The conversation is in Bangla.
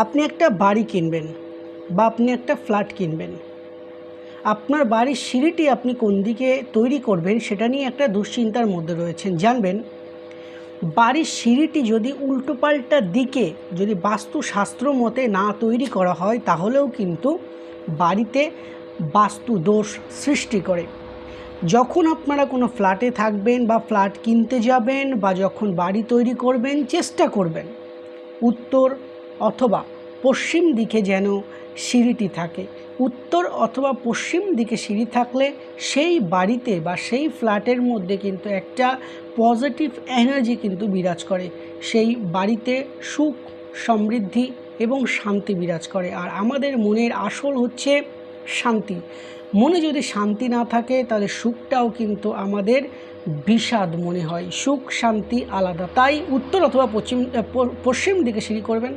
আপনি একটা বাড়ি কিনবেন বা আপনি একটা ফ্ল্যাট কিনবেন, আপনার বাড়ির সিঁড়িটি আপনি কোন দিকে তৈরি করবেন সেটা নিয়ে একটা দুশ্চিন্তার মধ্যে রয়েছেন। জানবেন, বাড়ির সিঁড়িটি যদি উল্টোপাল্টা দিকে যদি বাস্তুশাস্ত্র মতে না তৈরি করা হয় তাহলেও কিন্তু বাড়িতে বাস্তু দোষ সৃষ্টি করে। যখন আপনারা কোনো ফ্ল্যাটে থাকবেন বা ফ্ল্যাট কিনতে যাবেন বা যখন বাড়ি তৈরি করবেন, চেষ্টা করবেন উত্তর অথবা পশ্চিম দিকে যেন সিঁড়িটি থাকে। উত্তর অথবা পশ্চিম দিকে সিঁড়ি থাকলে সেই বাড়িতে বা সেই ফ্ল্যাটের মধ্যে কিন্তু একটা পজিটিভ এনার্জি কিন্তু বিরাজ করে। সেই বাড়িতে সুখ, সমৃদ্ধি এবং শান্তি বিরাজ করে। আর আমাদের মনের আসল হচ্ছে শান্তি। মনে যদি শান্তি না থাকে তাহলে সুখটাও কিন্তু আমাদের বিষাদ মনে হয়। সুখ শান্তি আলাদা। তাই উত্তর অথবা পশ্চিম দিকে সিঁড়ি করবেন।